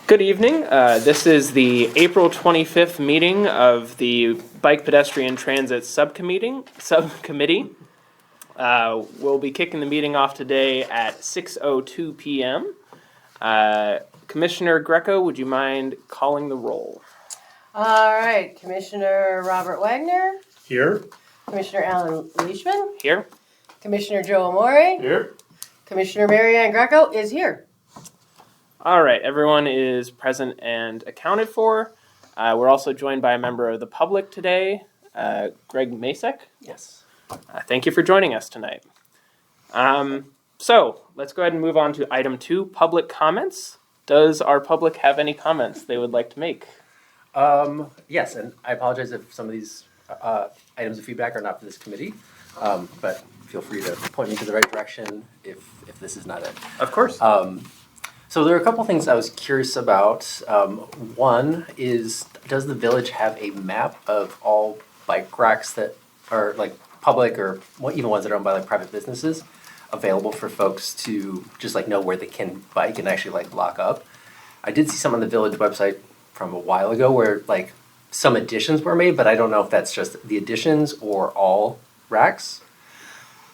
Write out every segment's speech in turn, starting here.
Good evening. This is the April 25th meeting of the Bike Pedestrian Transit Subcommittee. We'll be kicking the meeting off today at 6:02 p.m. Commissioner Greco, would you mind calling the roll? All right, Commissioner Robert Wagner. Here. Commissioner Alan Leishman. Here. Commissioner Joe Amore. Here. Commissioner Marianne Greco is here. All right, everyone is present and accounted for. We're also joined by a member of the public today, Greg Masek. Yes. Thank you for joining us tonight. So let's go ahead and move on to item 2, public comments. Does our public have any comments they would like to make? Yes, and I apologize if some of these items of feedback are not for this committee, but feel free to point me to the right direction if this is not it. Of course. So there are a couple things I was curious about. One is, does the village have a map of all bike racks that are like public or even ones that are owned by like private businesses available for folks to just like know where they can bike and actually like lock up? I did see some on the village website from a while ago where like some additions were made, but I don't know if that's just the additions or all racks.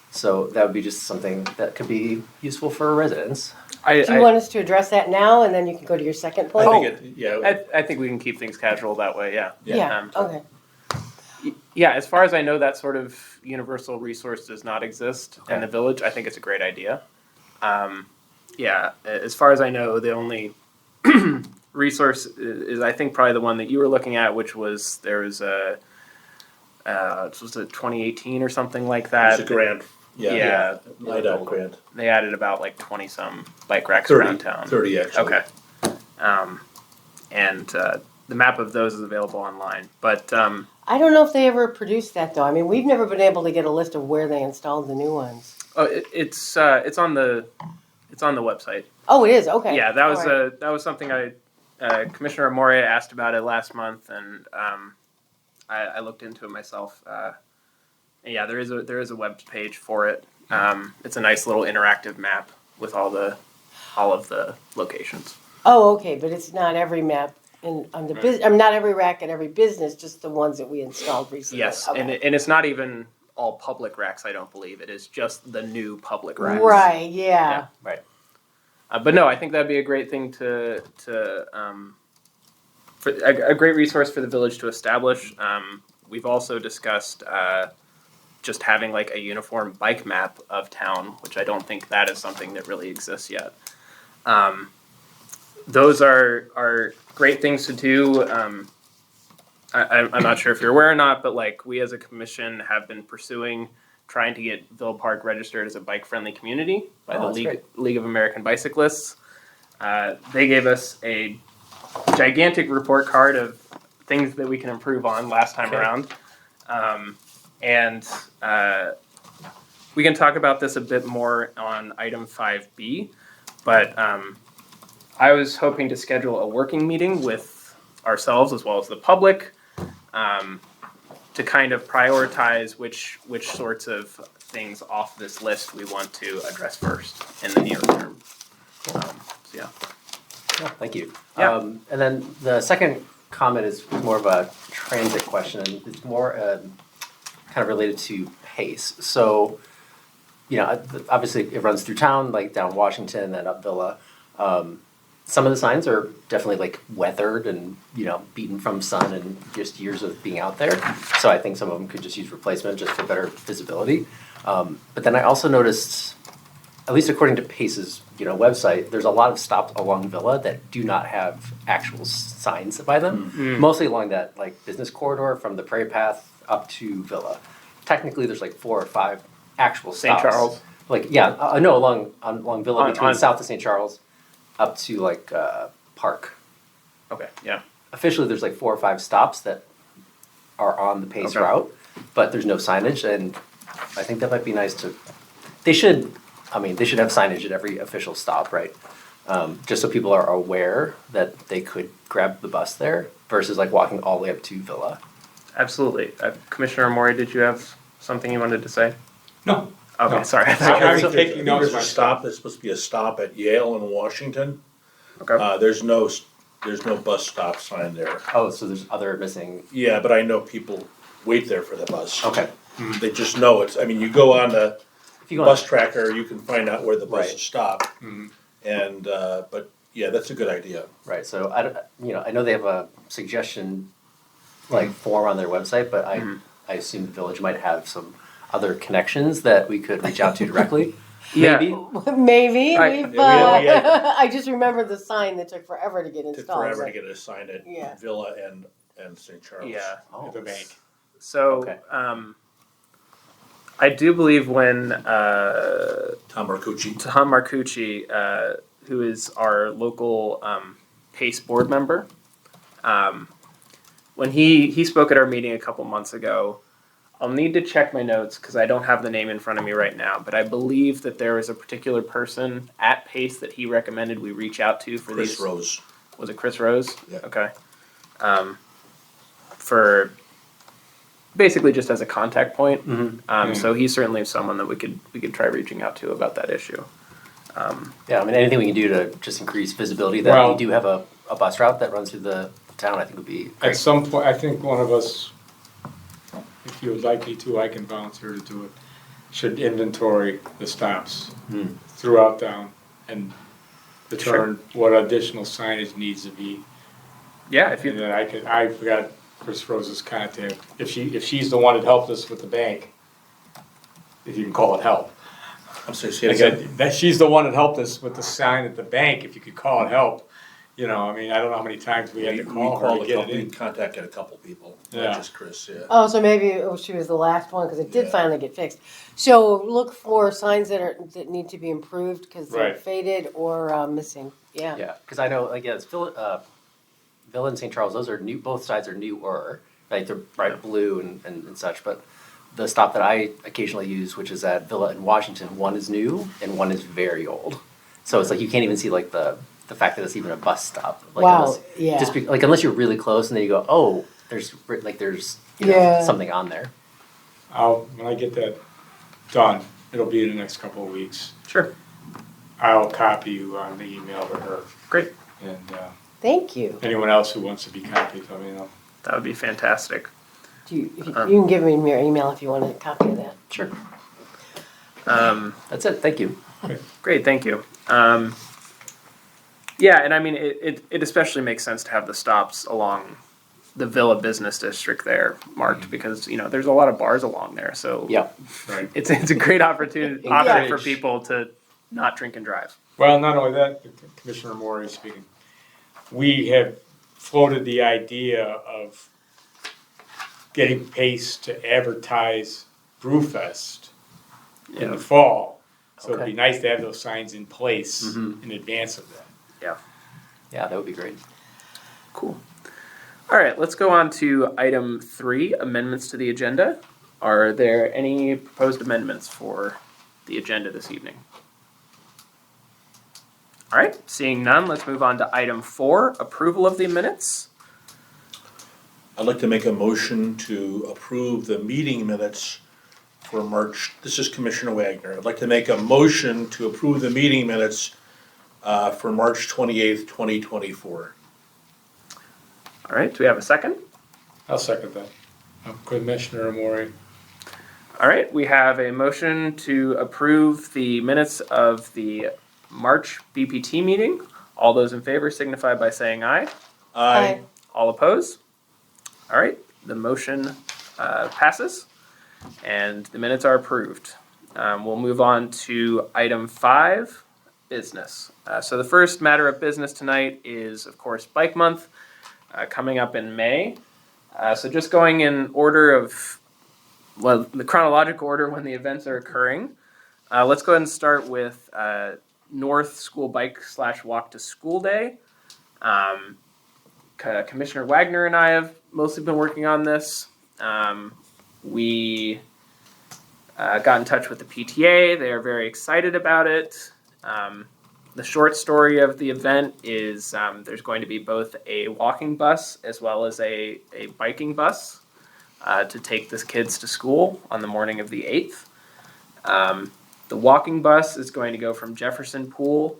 So that would be just something that could be useful for residents. Do you want us to address that now, and then you can go to your second point? I think we can keep things casual that way, yeah. Yeah, okay. Yeah, as far as I know, that sort of universal resource does not exist in the village. I think it's a great idea. As far as I know, the only resource is I think probably the one that you were looking at, which was there was a it was a 2018 or something like that. It's a grant. Yeah. Light out grant. They added about like 20 some bike racks 30, around town. 30 actually. Okay. The map of those is available online. But I don't know if they ever produced that, though. I mean, we've never been able to get a list of where they installed the new ones. it's on the website. Oh, it is? Okay. Yeah, that was All right. that was something Commissioner Amore asked about it last month, and I looked into it myself. Yeah, there is a web page for it. It's a nice little interactive map with all of the locations. Oh, okay, but it's not every map on the business. Not every rack at every business, just the ones that we installed recently. Yes, okay. and it's not even all public racks. I don't believe it is just the new public racks. Right. Yeah. Right. But no, I think that'd be a great thing for a great resource for the village to establish. We've also discussed just having like a uniform bike map of town, which I don't think that is something that really exists yet. Those are great things to do. I'm not sure if you're aware or not, but like we as a commission have been pursuing trying to get Villa Park registered as a bike-friendly community by the League of American Bicyclists. They gave us a gigantic report card of things that we can improve on last time around. And we can talk about this a bit more on item 5B, but I was hoping to schedule a working meeting with ourselves as well as the public to kind of prioritize which sorts of things off this list we want to address first in the near term. Yeah, thank you. Yeah. And then the second comment is more of a transit question, and it's more kind of related to pace. So, obviously it runs through town, like down Washington and up Villa. Some of the signs are definitely like weathered and, beaten from sun and just years of being out there. So I think some of them could just use replacement just for better visibility. But then I also noticed, at least according to Pace's, website, there's a lot of stops along Villa that do not have actual signs by them. Mm-hmm. Mostly along that like business corridor from the Prairie Path up to Villa. Technically, there's like 4 or 5 actual stops. St. Charles. Along Villa between south of St. Charles up to like Park. Okay. Yeah. Officially, there's like 4 or 5 stops that are on the Pace route, but there's no signage, and I think that might be nice to. They should have signage at every official stop, right? Just so people are aware that they could grab the bus there versus like walking all the way up to Villa. Absolutely. Commissioner Amore, did you have something you wanted to say? No. Okay, no. sorry. I was taking notes. There's a stop. There's supposed to be a stop at Yale and Washington. Okay. There's no there's no bus stop sign there. Oh, so there's other missing, Yeah, but I know people wait there for the bus. okay. They just know it. I mean, you go on the If you go bus on, tracker, you can find out where the Right. buses stop. And, but yeah, that's a good idea. right, so I, I know they have a suggestion, like, form on their website, but I assume the village might have some other connections that we could reach out to directly. Yeah. Maybe. Maybe Right. we've. Yeah, we had- I just remember the sign that took forever to get Took installed. forever to Like, get it assigned at Yeah. Villa and St. Charles. Yeah. Oh. The bank. So, Okay. I do believe when Tom Marcucci. Tom Marcucci, who is our local PACE board member, when he spoke at our meeting a couple months ago, I'll need to check my notes because I don't have the name in front of me right now, but I believe that there was a particular person at PACE that he recommended we reach out to for Chris these. Rose. Was it Chris Rose? Yeah. Okay. For basically just as a contact point. So he's certainly someone that we could try reaching out to about that issue. Yeah, I mean, anything we can do to just increase visibility that Well- we do have a bus route that runs through the town, I think would be At great. some point, I think one of us, if you would like me to, I can volunteer to do it, should inventory the stops throughout town and determine what additional signage needs to be. Yeah, if And you then I forgot Chris Rose's contact. If she's the one that helped us with the bank, if you can call it help. I'm sorry, say I it again. said, that she's the one that helped us with the sign at the bank, if you could call it help. You know, I mean, I don't know how many times we had to We call her called to a get couple, it we in. contacted a couple people, Yeah. not just Chris, yeah. Oh, so maybe she was the last one because it did Yeah. finally get fixed. So look for signs that need to be improved because they're Right. faded or missing. Yeah. Yeah, because I know, like, yeah, it's Villa and St. Charles, those are new, both sides are newer, right? They're bright blue and such, but the stop that I occasionally use, which is at Villa in Washington, one is new and one is very old. So it's like you can't even see like the fact that it's even a bus stop. Like, Wow, unless, yeah. Just like unless you're really close and then you go, oh, there's you know, Yeah. something on there. When I get that done, it'll be in the next couple of weeks. sure, I'll copy you on the email to her. great, And Thank you. anyone else who wants to be copied, let me know. that would be fantastic. You can give me your email if you want a copy of that. Sure. That's it. Thank you. Great, thank you. Yeah, and I mean, it especially makes sense to have the stops along the Villa Business District there marked because, there's a lot of bars along there. So Yeah. Right. it's a great option for Encourage. people to not drink and drive. Well, not only that, Commissioner Moore is speaking. We have floated the idea of getting PACE to advertise Brewfest in the fall. So it'd be Okay. nice to have those signs in place in advance of that. Yeah, that would be great. Cool. All right, let's go on to item 3, amendments to the agenda. Are there any proposed amendments for the agenda this evening? All right, seeing none, let's move on to item 4, approval of the minutes. I'd like to make a motion to approve the meeting minutes for March, this is Commissioner Wagner. I'd like to make a motion to approve the meeting minutes for March 28th, 2024. All right, do we have a second? I'll second that. Commissioner Moore. All right, we have a motion to approve the minutes of the March BPT meeting. All those in favor signify by saying aye. Aye. All opposed? All right, the motion passes and the minutes are approved. We'll move on to item 5, business. So the first matter of business tonight is, of course, Bike Month coming up in May. So just going in order of, the chronological order when the events are occurring. Let's go ahead and start with North School Bike / Walk to School Day. Commissioner Wagner and I have mostly been working on this. We got in touch with the PTA. They are very excited about it. The short story of the event is there's going to be both a walking bus as well as a biking bus to take the kids to school on the morning of the 8th. The walking bus is going to go from Jefferson Pool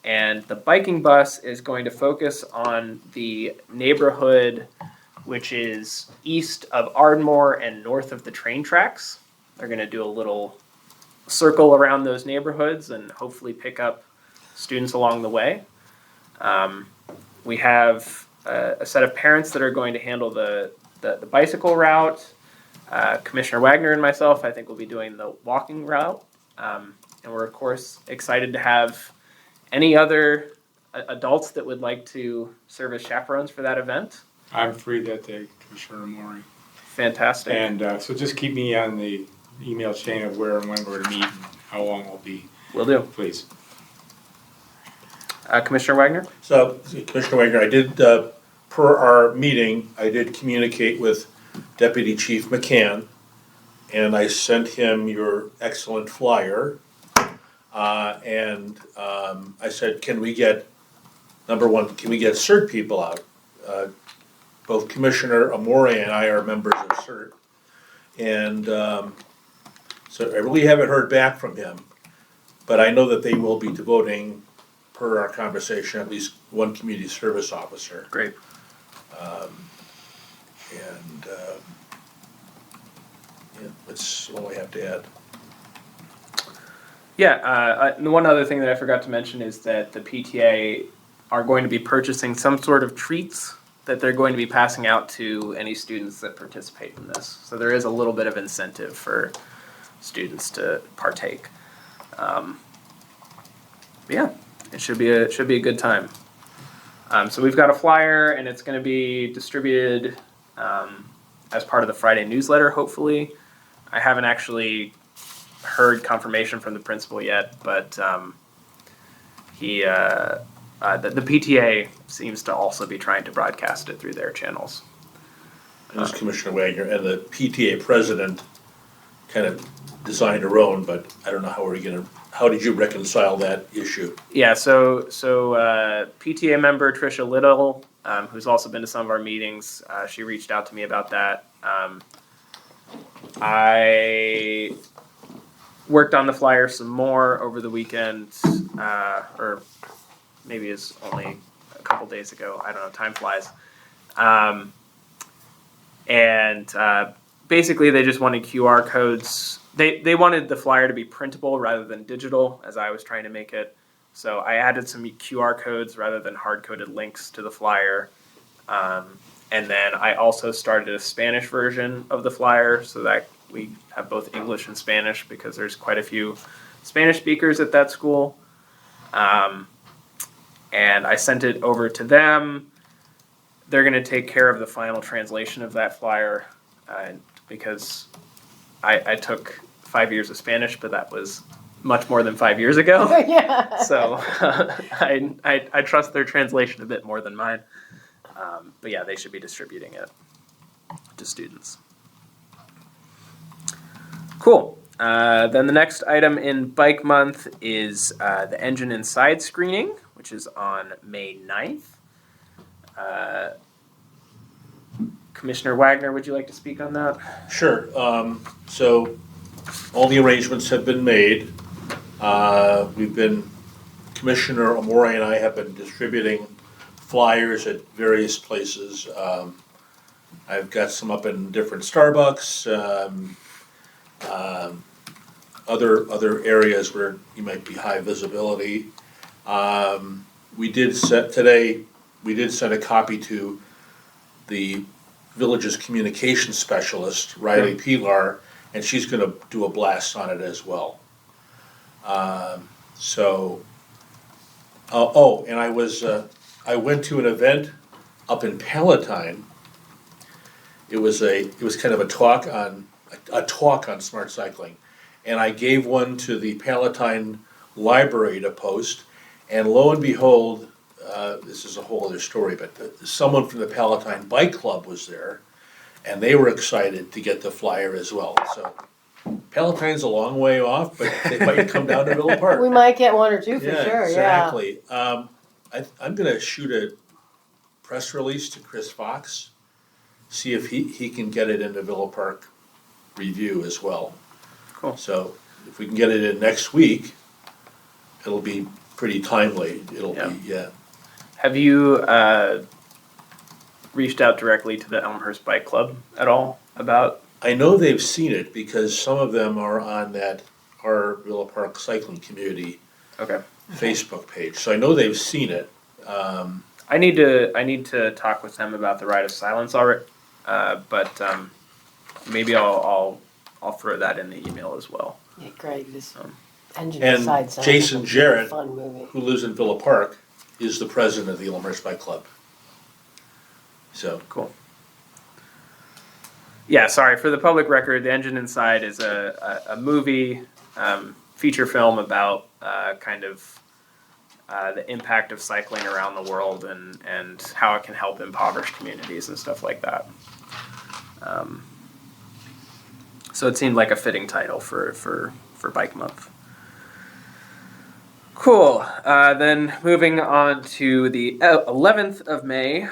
And the biking bus is going to focus on the neighborhood which is east of Ardmore and north of the train tracks. They're going to do a little circle around those neighborhoods and hopefully pick up students along the way. We have a set of parents that are going to handle the bicycle route. Commissioner Wagner and myself, I think, will be doing the walking route. And we're, of course, excited to have any other adults that would like to serve as chaperones for that event. I'm free that day, Commissioner Mori. Fantastic. And so just keep me on the email chain of where and when we're to meet and how long we'll be, Will do. please. Commissioner Wagner? So, Commissioner Wagner, I did, per our meeting, I did communicate with Deputy Chief McCann, and I sent him your excellent flyer. I said, can we get, number one, can we get CERT people out? Both Commissioner Amore and I are members of CERT. And so I really haven't heard back from him, but I know that they will be devoting, per our conversation, at least one community service officer. Great. Yeah, that's all I have to add. Yeah, the one other thing that I forgot to mention is that the PTA are going to be purchasing some sort of treats that they're going to be passing out to any students that participate in this. So there is a little bit of incentive for students to partake. Yeah, it should be a good time. So we've got a flyer, and it's going to be distributed as part of the Friday newsletter, hopefully. I haven't actually heard confirmation from the principal yet, but the PTA seems to also be trying to broadcast it through their channels. This is Commissioner Wagner, and the PTA president kind of designed her own, but I don't know how did you reconcile that issue? Yeah, so PTA member Tricia Little, who's also been to some of our meetings, she reached out to me about that. I worked on the flyer some more over the weekend, or maybe it's only a couple days ago. I don't know, time flies. Basically they just wanted QR codes. They wanted the flyer to be printable rather than digital, as I was trying to make it. So I added some QR codes rather than hard-coded links to the flyer. And then I also started a Spanish version of the flyer so that we have both English and Spanish, because there's quite a few Spanish speakers at that school. And I sent it over to them. They're going to take care of the final translation of that flyer, because I took 5 years of Spanish, but that was much more than 5 years ago. Yeah. So I trust their translation a bit more than mine. But yeah, they should be distributing it to students. Cool. Then the next item in Bike Month is the engine inside screening, which is on May 9th. Commissioner Wagner, would you like to speak on that? Sure. So all the arrangements have been made. Commissioner Amore and I have been distributing flyers at various places. I've got some up in different Starbucks, other areas where you might be high visibility. We did send a copy to the village's communication specialist, Riley Pilar, and she's gonna do a blast on it as well. And I went to an event up in Palatine. It was kind of a talk on smart cycling, and I gave one to the Palatine Library to post, and lo and behold, this is a whole other story, but someone from the Palatine Bike Club was there, and they were excited to get the flyer as well. So Palatine's a long way off, but they might come down to Villa Park. We might get one or two for sure, Exactly. I'm gonna shoot a press release to Chris Fox, see if he can get it into Villa Park Review as well. Cool. So if we can get it in next week, it'll be pretty timely. It'll Yeah. be, yeah. Have you reached out directly to the Elmhurst Bike Club at all about? I know they've seen it because some of them are on our Villa Park Cycling Community Okay. Facebook page, so I know they've seen it. I need to talk with them about the Ride of Silence already, but maybe I'll throw that in the email as well. Yeah, great, this engine And beside sounds Jason like a Jarrett, fun movie. who lives in Villa Park, is the president of the Elmhurst Bike Club. So, Cool. Yeah, sorry for the public record. The Engine Inside is a movie feature film about kind of the impact of cycling around the world and how it can help impoverished communities and stuff like that. So it seemed like a fitting title for Bike Month. Cool. Then moving on to the 11th of May,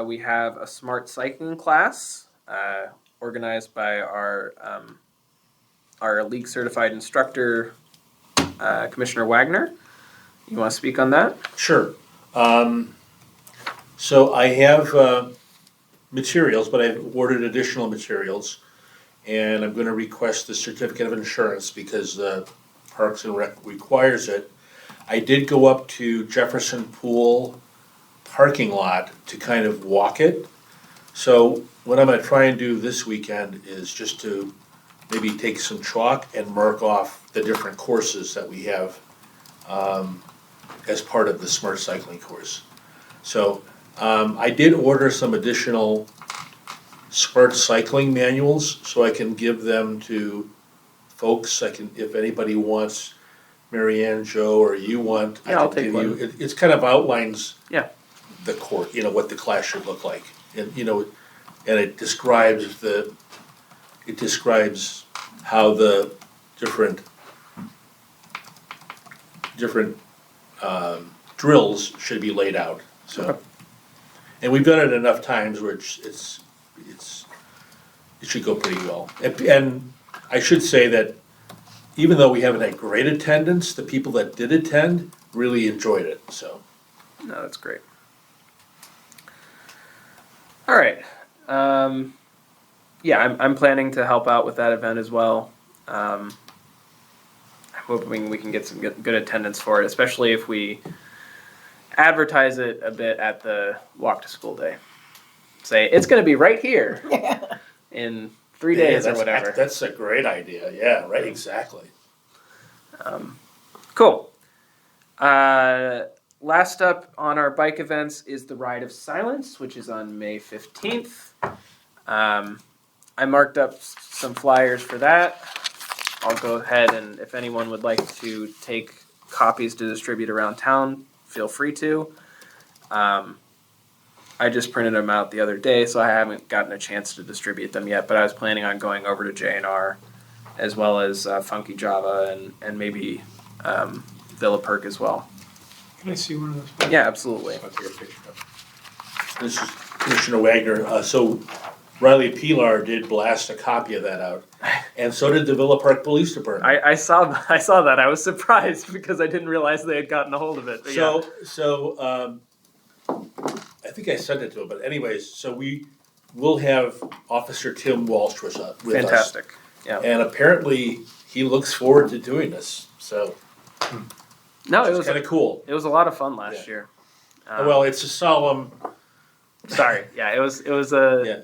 we have a smart cycling class organized by our league certified instructor, Commissioner Wagner. You want to speak on that? sure. So I have materials, but I've ordered additional materials, and I'm going to request the certificate of insurance because the Parks and Rec requires it. I did go up to Jefferson Pool parking lot to kind of walk it. So what I'm gonna try and do this weekend is just to maybe take some chalk and mark off the different courses that we have as part of the smart cycling course. So I did order some additional smart cycling manuals, so I can give them to folks. If anybody wants, Mary Ann, Joe, or you want, Yeah, I'll can take give one. you. It's kind of outlines Yeah. the course, what the class should look like, and and it describes how the different drills should be laid out. So, Okay. and we've done it enough times where it should go pretty well. And I should say that even though we haven't had great attendance, the people that did attend really enjoyed it. So, No, that's great. All right. Yeah, I'm planning to help out with that event as well. I'm hoping we can get some good attendance for it, especially if we advertise it a bit at the walk to school day. Say it's going to be right here in 3 days or whatever. That's a great idea. Yeah, right. Exactly. Cool. Last up on our bike events is the Ride of Silence, which is on May 15th. I marked up some flyers for that. I'll go ahead and if anyone would like to take copies to distribute around town, feel free to. I just printed them out the other day, so I haven't gotten a chance to distribute them yet, but I was planning on going over to J&R as well as Funky Java and maybe Villa Perk as well. Can I see one of those? Yeah, absolutely. I'll take a picture of This is Commissioner Wagner. So Riley Pilar did blast a copy of that out, and so did the Villa Park Police Department. I saw that. I was surprised because I didn't realize they had gotten a hold of it. But So I think I sent it to him, but anyways, so we will have Officer Tim Walsh with us. Fantastic. Yeah. And apparently he looks forward to doing this, so No, it it's was kind of cool. it was a lot of fun last Yeah. year. Well, it's a solemn, Sorry. Yeah, it was yeah.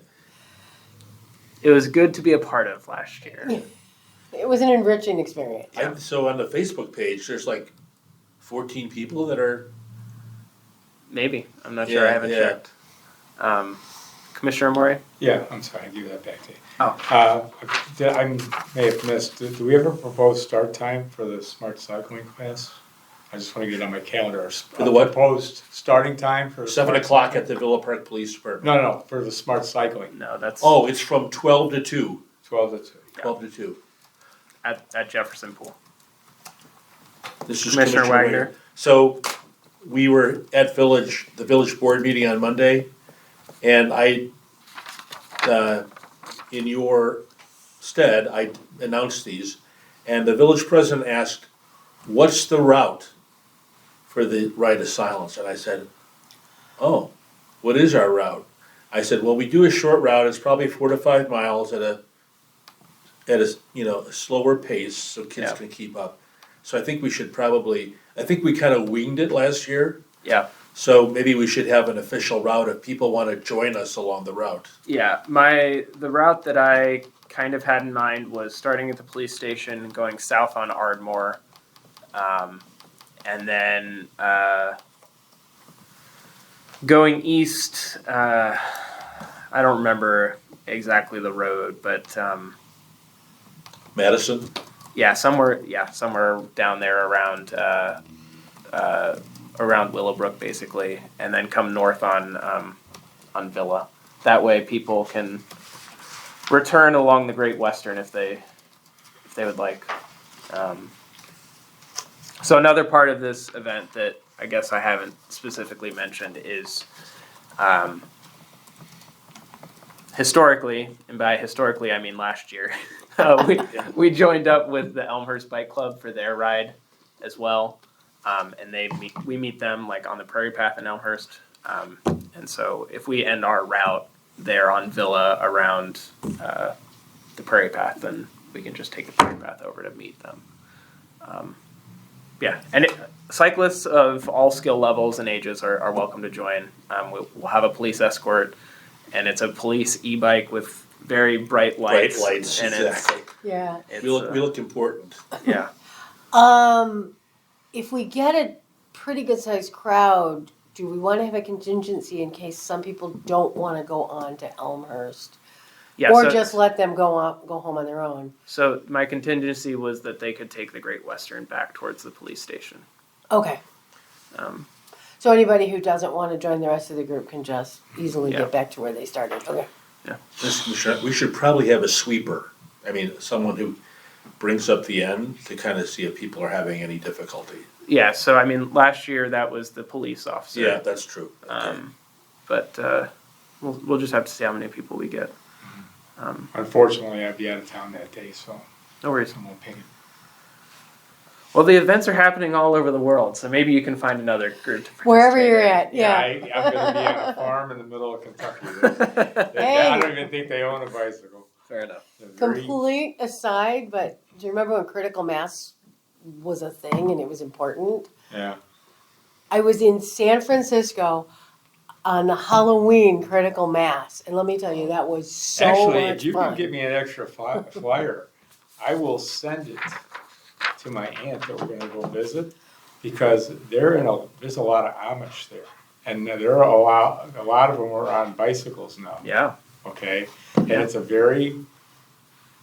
it was good to be a part of last year. It was an enriching experience. So on the Facebook page, there's like 14 people that are. Maybe. I'm not sure. I Yeah, haven't yeah. checked. Commissioner Mori? Yeah, I'm sorry, I give that back to you. Oh. I may have missed, do we ever propose start time for the smart cycling class? I just want to get it on my calendar. For the what? Proposed starting time for. 7 smart o'clock cycling? at the Villa Park Police Department. No, for the smart cycling, No, that's Oh, it's from 12 to 2. 12 to 2. 12 to 2. at Jefferson Pool. This is Commissioner Commissioner Wagner. Wagner. So we were at the village board meeting on Monday, and I, in your stead, I announced these, and the village president asked, "What's the route for the Ride of Silence. And I said, oh, what is our route? I said, well, we do a short route. It's probably 4 to 5 miles at a a slower pace so kids Yeah. can keep up. So I think we should probably, I think we kind of winged it last year. Yeah. So maybe we should have an official route if people want to join us along the route. Yeah, the route that I kind of had in mind was starting at the police station and going south on Ardmore, and then going east. I don't remember exactly the road, but Madison? somewhere down there around Willowbrook, basically, and then come north on Villa. That way, people can return along the Great Western if they would like. So another part of this event that I guess I haven't specifically mentioned is historically, and by historically I mean last year, we joined up with the Elmhurst Bike Club for their ride as well. And we meet them like on the Prairie Path in Elmhurst. And so if we end our route there on Villa around the Prairie Path, then we can just take the Prairie Path over to meet them. And cyclists of all skill levels and ages are welcome to join. We'll have a police escort, and it's a police e-bike with very bright lights. Bright lights, and exactly. Yeah. We look important. Yeah. If we get a pretty good sized crowd, do we want to have a contingency in case some people don't want to go on to Elmhurst? Yeah, Or so, just let them go home on their own? so my contingency was that they could take the Great Western back towards the police station. Okay. Um, So anybody who doesn't want to join the rest of the group can just easily Yeah. get back to where they started. Okay. We should probably have a sweeper. I mean, someone who brings up the end to kind of see if people are having any difficulty. Yeah, so I mean, last year that was the police officer. Yeah, that's true. Okay. But we'll just have to see how many people we get. Unfortunately, I'd be out of town that day, so No worries. I won't pay it. Well, the events are happening all over the world, so maybe you can find another group to participate Wherever you're in. at, yeah. I'm going to be on a farm in the middle of Kentucky. I don't even think they own a bicycle. Fair enough. They're very- Complete aside, but do you remember when critical mass was a thing and it was important? Yeah. I was in San Francisco on Halloween critical mass, and let me tell you, that was so Actually, much if you fun. can get me an extra flyer, I will send it to my aunt that we're going to go visit, because there's a lot of Amish there, and there are a lot of them are on bicycles now. Yeah. Okay, and it's a very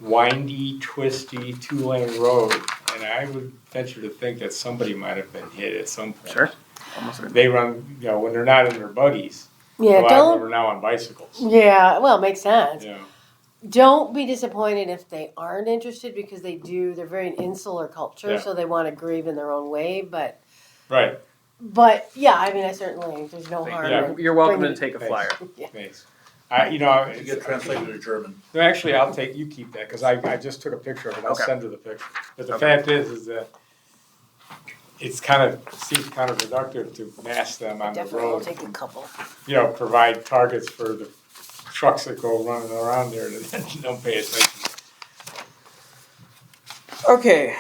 windy, twisty 2-lane road, and I would venture to think that somebody might have been hit at some point. Sure. Almost certain. They run, when they're not in their buggies. Yeah, a lot of don't. them are now on bicycles. Yeah, well, it makes sense. Yeah. Don't be disappointed if they aren't interested, because they're very an insular culture, Yeah. so they want to grieve in their own way. But Right. yeah, I mean, there's no harm. Yeah. in You're welcome to bringing- take a flyer. Thanks. To get translated to German. No, actually, you keep that, because I just took a picture of it. I'll Okay. send her the picture. But the Okay. fact is that seems kind of reductive to mass them on the Definitely will road. take a couple. Provide targets for the trucks that go running around there that don't pay attention. Okay.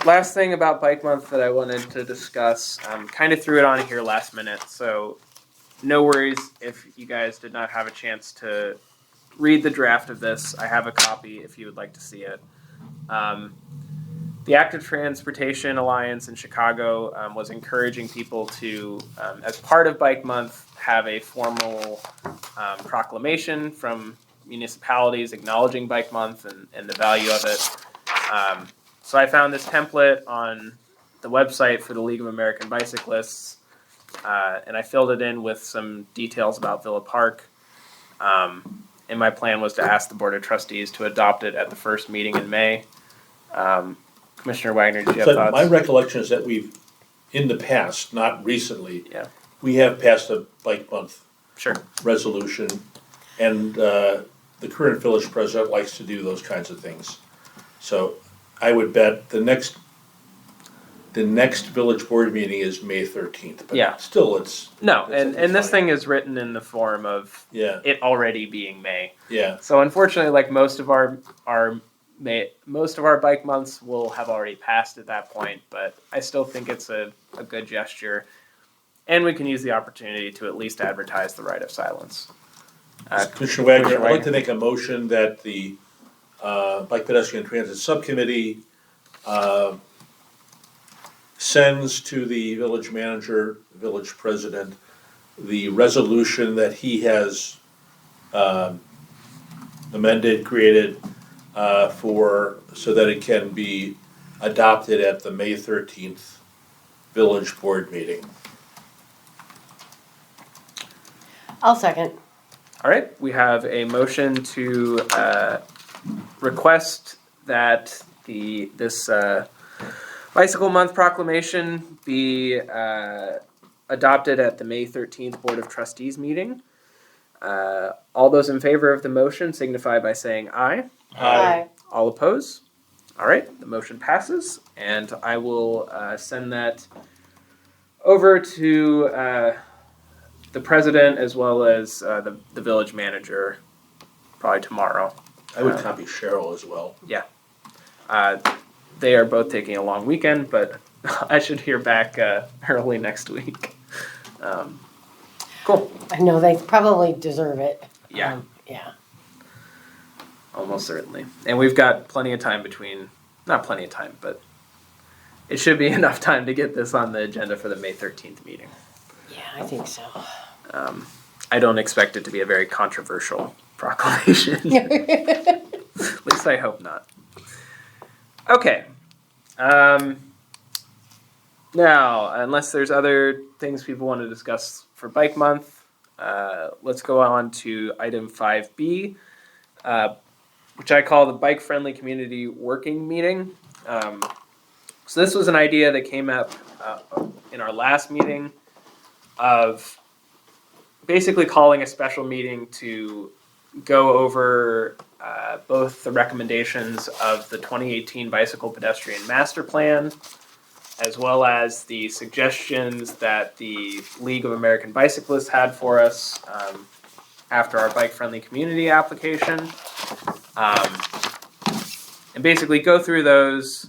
Last thing about Bike Month that I wanted to discuss. Kind of threw it on here last minute, so no worries if you guys did not have a chance to read the draft of this. I have a copy if you would like to see it. The Active Transportation Alliance in Chicago was encouraging people to, as part of Bike Month, have a formal proclamation from municipalities acknowledging Bike Month and the value of it. So I found this template on the website for the League of American Bicyclists, and I filled it in with some details about Villa Park. And my plan was to ask the Board of Trustees to adopt it at the first meeting in May. Commissioner Wagner, do you have So thoughts? my recollection is that we've, in the past, not recently, Yeah. we have passed a Bike Month Sure. resolution, and the current village president likes to do those kinds of things. So I would bet the next the next village board meeting is May 13th. But Yeah. still, it's. No, it's and this fine. thing is written in the form of Yeah, it already being May. yeah. So unfortunately, like most of our bike months will have already passed at that point, but I still think it's a good gesture. And we can use the opportunity to at least advertise the right of silence. Commissioner Wagner, Commissioner I'd like Wagner. to make a motion that the Bike Pedestrian Transit Subcommittee sends to the village manager, village president, the resolution that he has amended, created so that it can be adopted at the May 13th village board meeting. I'll second. All right, we have a motion to request that this Bicycle Month proclamation be adopted at the May 13th Board of Trustees meeting. All those in favor of the motion signify by saying aye. Aye. All opposed? All right, the motion passes, and I will send that over to the president as well as the village manager probably tomorrow. I would copy Cheryl as well. They are both taking a long weekend, but I should hear back early next week. Cool. I know they probably deserve it. Yeah. Yeah. Almost certainly. And we've got plenty of time not plenty of time, but it should be enough time to get this on the agenda for the May 13th meeting. Yeah, I think so. I don't expect it to be a very controversial proclamation. At least I hope not. Okay. Now, unless there's other things people want to discuss for Bike Month, let's go on to item 5B, which I call the Bike Friendly Community Working Meeting. So this was an idea that came up in our last meeting of basically calling a special meeting to go over both the recommendations of the 2018 Bicycle Pedestrian Master Plan, as well as the suggestions that the League of American Bicyclists had for us after our Bike Friendly Community application. And basically go through those,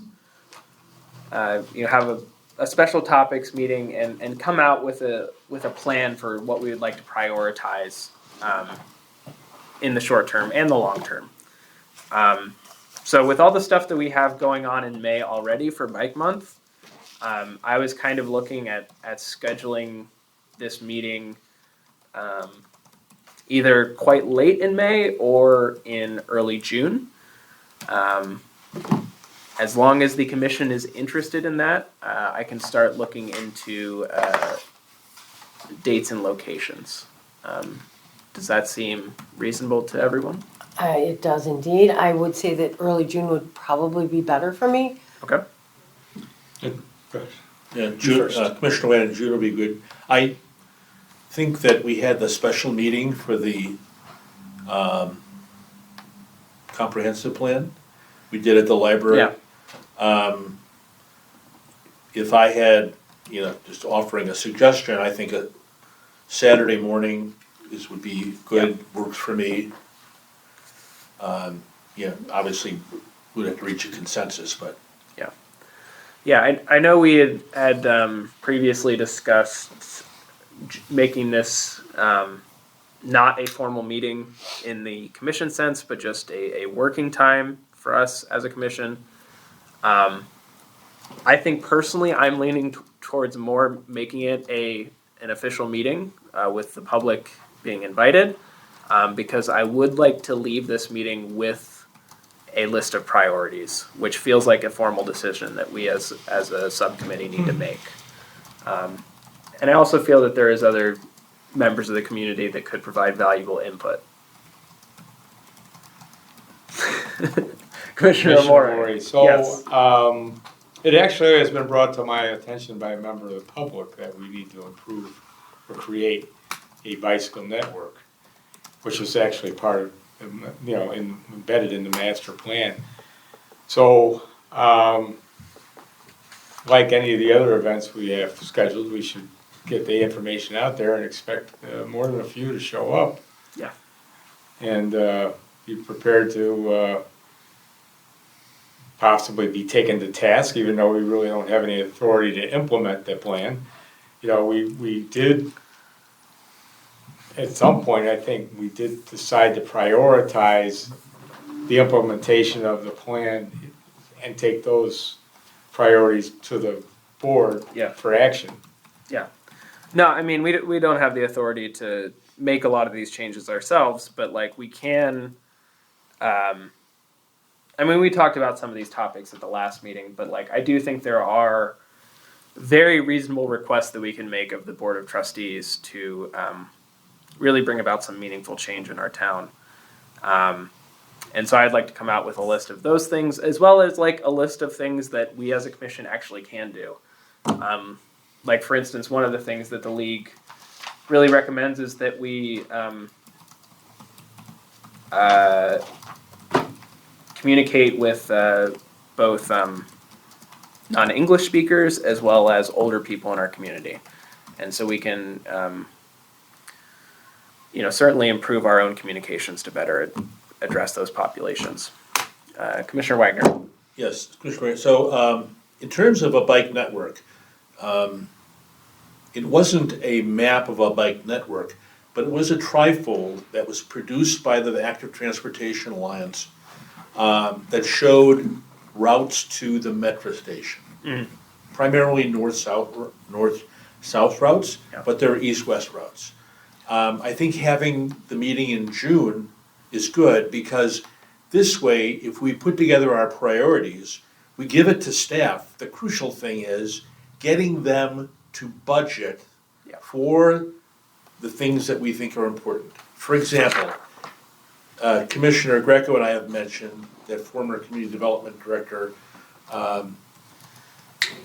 have a special topics meeting and come out with a plan for what we would like to prioritize in the short term and the long term. So with all the stuff that we have going on in May already for Bike Month, I was kind of looking at scheduling this meeting either quite late in May or in early June. As long as the commission is interested in that, I can start looking into dates and locations. Does that seem reasonable to everyone? It does indeed. I would say that early June would probably be better for me. Okay. Yeah, June, Commissioner Wagner, June will be good. I think that we had the special meeting for the comprehensive plan. We did at the library. Yeah. If I had, just offering a suggestion, I think a Saturday morning would be good, works for me. Obviously, we'd have to reach a consensus, but. Yeah, I know we had previously discussed making this not a formal meeting in the commission sense, but just a working time for us as a commission. I think personally I'm leaning towards more making it an official meeting with the public being invited, because I would like to leave this meeting with a list of priorities, which feels like a formal decision that we as a subcommittee need to make. And I also feel that there is other members of the community that could provide valuable input. Commissioner Moore. So, Yes. it actually has been brought to my attention by a member of the public that we need to improve or create a bicycle network, which is actually part of, embedded in the master plan. So, like any of the other events we have scheduled, we should get the information out there and expect more than a few to show up. Yeah. And be prepared to possibly be taken to task, even though we really don't have any authority to implement the plan. You know, we did, at some point, I think we did decide to prioritize the implementation of the plan and take those priorities to the board Yeah. for action. No, I mean, we don't have the authority to make a lot of these changes ourselves, but like we can. I mean, we talked about some of these topics at the last meeting, but like I do think there are very reasonable requests that we can make of the Board of Trustees to really bring about some meaningful change in our town. And so I'd like to come out with a list of those things, as well as like a list of things that we as a commission actually can do. Like for instance, one of the things that the league really recommends is that we communicate with both non-English speakers as well as older people in our community. And so we can, certainly improve our own communications to better address those populations. Commissioner Wagner. Yes, Commissioner. So in terms of a bike network, it wasn't a map of a bike network, but it was a trifold that was produced by the Active Transportation Alliance that showed routes to the metro station. Primarily north-south routes, Yeah. but there are east-west routes. I think having the meeting in June is good because this way, if we put together our priorities, we give it to staff. The crucial thing is getting them to budget Yeah. for the things that we think are important. For example, Commissioner Greco and I have mentioned that former Community Development Director,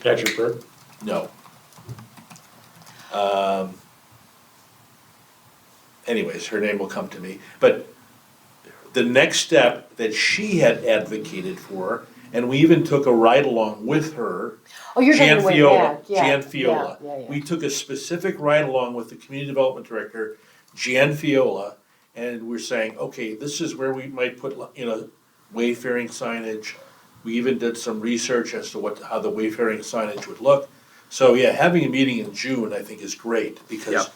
Patrick Burke? no. Anyways, her name will come to me. But the next step that she had advocated for, and we even took a ride-along with her, Oh, you're Jan talking way Fiola. back, yeah. Jan Fiola. Yeah. We took a specific ride-along with the Community Development Director, Jan Fiola, and we're saying, okay, this is where we might put, wayfaring signage. We even did some research as to how the wayfaring signage would look. So yeah, having a meeting in June, I think, is great, because Yep.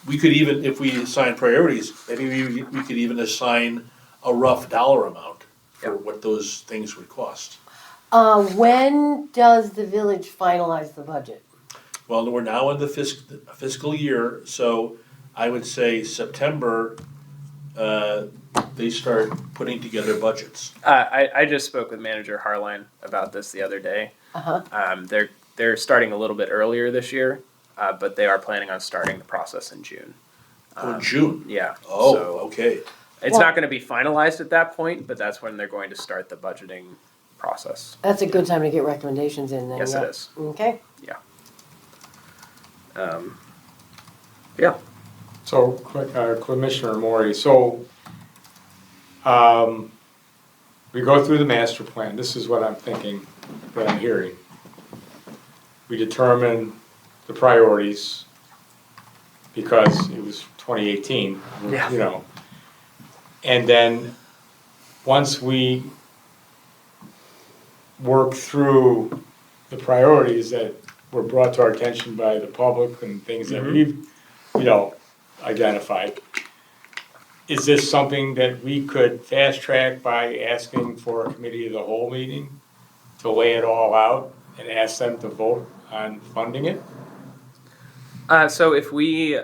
we could even, if we assign priorities, maybe we could even assign a rough dollar amount for Yep. what those things would cost. When does the village finalize the budget? Well, we're now in the fiscal year, so I would say September, they start putting together budgets. I just spoke with Manager Harline about this the other day. They're starting a little bit earlier this year, but they are planning on starting the process in June. Oh, June. Yeah. Oh, So okay. it's not going to be finalized at that point, but that's when they're going to start the budgeting process. That's a good time to get recommendations in then, Yes, yeah. it is. Okay. Yeah. So, Commissioner Maury, we go through the master plan. This is what I'm thinking, that I'm hearing. We determine the priorities because it was 2018, Yeah. And then, once we work through the priorities that were brought to our attention by the public and things that we've, identified, is this something that we could fast track by asking for a committee of the whole meeting to lay it all out and ask them to vote on funding it? So if we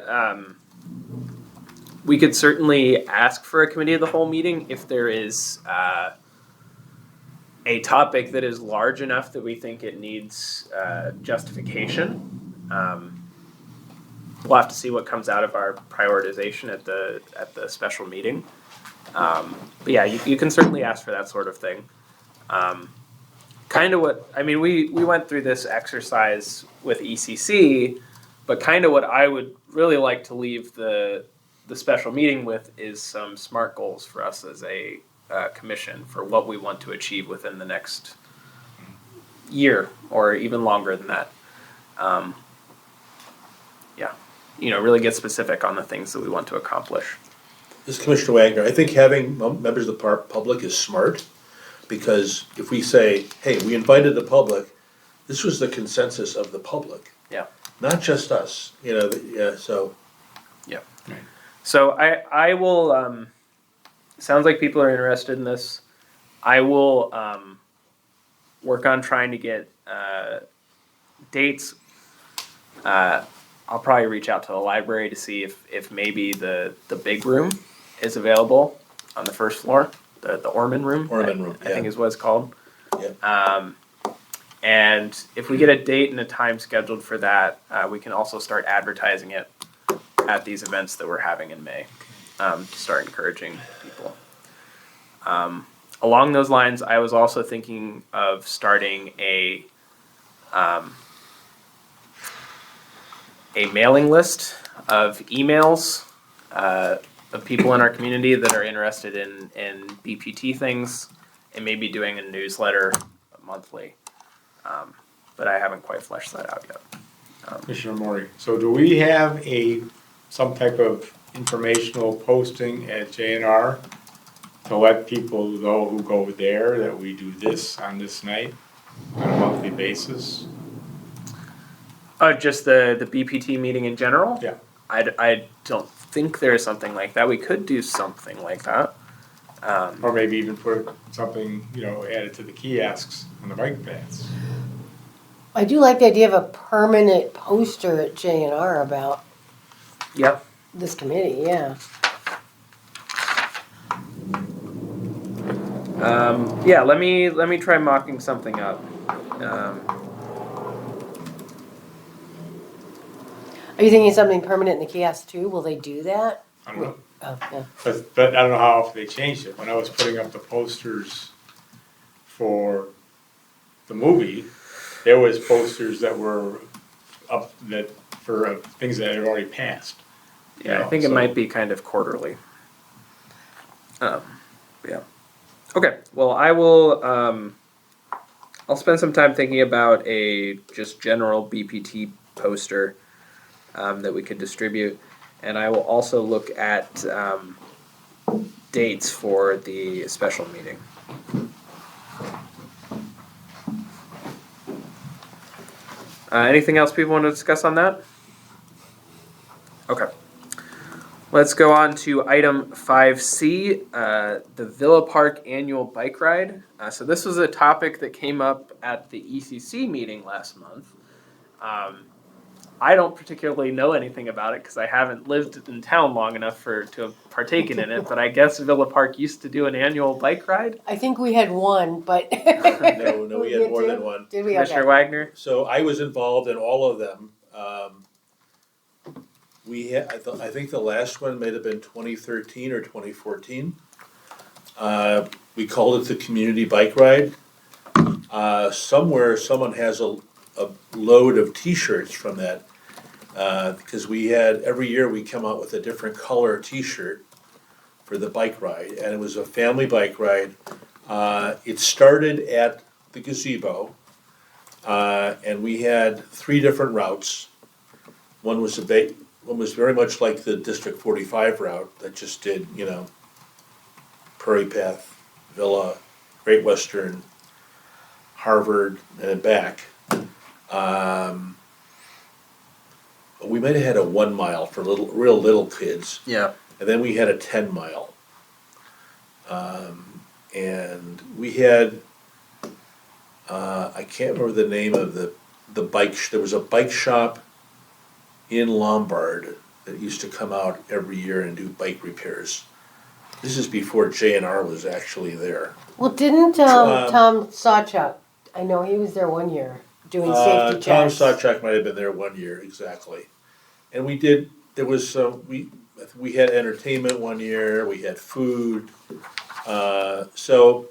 could certainly ask for a committee of the whole meeting if there is a topic that is large enough that we think it needs justification. We'll have to see what comes out of our prioritization at the special meeting. But yeah, you can certainly ask for that sort of thing. We went through this exercise with ECC, but kind of what I would really like to leave the special meeting with is some SMART goals for us as a commission for what we want to achieve within the next year or even longer than that. Yeah, really get specific on the things that we want to accomplish. This is Commissioner Wagner. I think having members of the public is smart, because if we say, hey, we invited the public, this was the consensus of the public. Yeah. Not just us, so. Yeah. So I will, sounds like people are interested in this. I will work on trying to get dates. I'll probably reach out to the library to see if maybe the big room is available on the first floor, the Orman room. Orman room, I think is what it's called. Yeah. And if we get a date and a time scheduled for that, we can also start advertising it at these events that we're having in May, to start encouraging people. Along those lines, I was also thinking of starting a mailing list of emails of people in our community that are interested in BPT things, and maybe doing a newsletter monthly. But I haven't quite fleshed that out yet. Commissioner Mori, so do we have some type of informational posting at JNR to let people know who go there that we do this on this night on a monthly basis? Just the BPT meeting in general? Yeah. I don't think there's something like that. We could do something like that. Or maybe even put something, added to the kiosks on the bike paths. I do like the idea of a permanent poster at JNR about Yep. this committee, yeah. Yeah, let me try mocking something up. Are you thinking something permanent in the kiosk too? Will they do that? I don't know. Oh, yeah. But I don't know how often they changed it. When I was putting up the posters for the movie, there was posters that were up for things that had already passed. Yeah, I think it might be kind of quarterly. Yeah. Okay. Well, I will. I'll spend some time thinking about a just general BPT poster that we could distribute, and I will also look at dates for the special meeting. Anything else people want to discuss on that? Okay. Let's go on to item 5C, the Villa Park annual bike ride. So this was a topic that came up at the ECC meeting last month. I don't particularly know anything about it because I haven't lived in town long enough to have partaken in it, but I guess Villa Park used to do an annual bike ride. I think we had one, but. No, we had more than one. Did we? Commissioner Okay. Wagner? So I was involved in all of them. We had, I think the last one might have been 2013 or 2014. We called it the community bike ride. Somewhere someone has a load of T-shirts from that, because every year we come out with a different color T-shirt for the bike ride, and it was a family bike ride. It started at the gazebo, and we had 3 different routes. One was very much like the District 45 route that just did, Prairie Path, Villa, Great Western, Harvard, and then back. We might have had a 1 mile for real little kids, Yeah. and then we had a 10 mile. And we had, I can't remember the name of the bike. There was a bike shop in Lombard that used to come out every year and do bike repairs. This is before JNR was actually there. Well, didn't Tom Sawchuk, I know he was there one year doing safety Tom checks. Sawchuk might have been there 1 year, exactly. And there was we had entertainment 1 year, we had food. So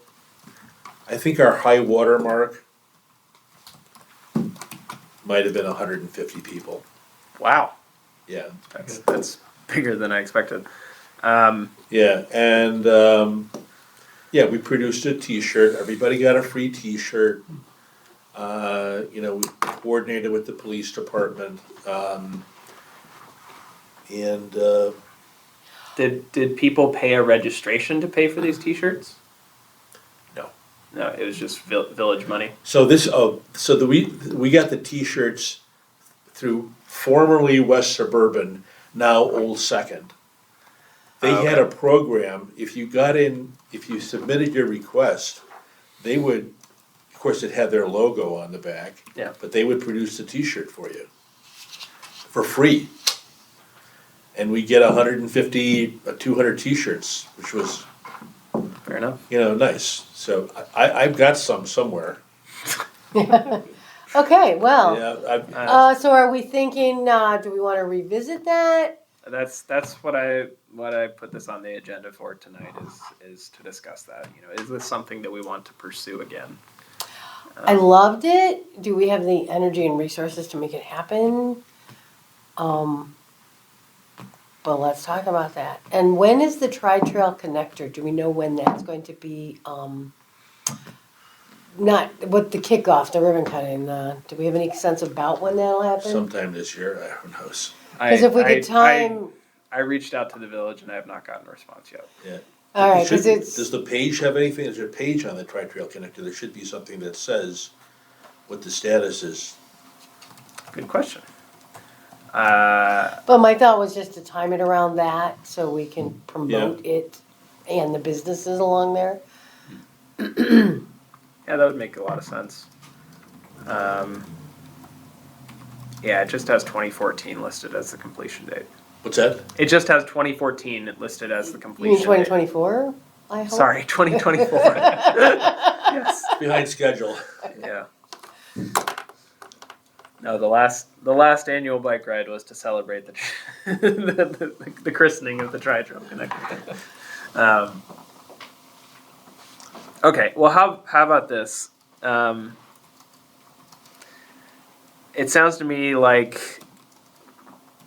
I think our high water mark might have been 150 people. Wow. Yeah. That's bigger than I expected. Yeah, and we produced a T-shirt. Everybody got a free T-shirt. You know, we coordinated with the police department, and, Did people pay a registration to pay for these T-shirts? No. No, it was just village money. so we got the T-shirts through formerly West Suburban, now Old Second. They had a program, if you submitted your request, they would, of course, it had their logo on the back. Yeah. But they would produce the T-shirt for you, for free. And we get 150, 200 T-shirts, which was, Fair enough. you know, nice. So I've got some somewhere. Okay, well, Yeah, so are we thinking, do we wanna revisit that? That's what I put this on the agenda for tonight is to discuss that. You know, is this something that we want to pursue again? I loved it. Do we have the energy and resources to make it happen? But let's talk about that. And when is the Tri-Trail Connector? Do we know when that's going to be, not, what the kickoff, the ribbon cutting, do we have any sense about when that'll happen? sometime this year, who knows? Because if we could time, I reached out to the village and I have not gotten a response yet. Yeah. all right, It should- because it's, Does the page have anything? Is there a page on the Tri-Trail Connector? There should be something that says what the status is. Good question. but my thought was just to time it around that so we can promote it and the businesses along there. Yeah, that would make a lot of sense. Yeah, it just has 2014 listed as the completion date. What's that? It just has 2014 listed as the You completion mean 2024, I hope? Sorry, 2024. Yes. Behind schedule. Yeah. No, the last annual bike ride was to celebrate the christening of the Tri-Trail Connector. Okay, well, how about this? It sounds to me like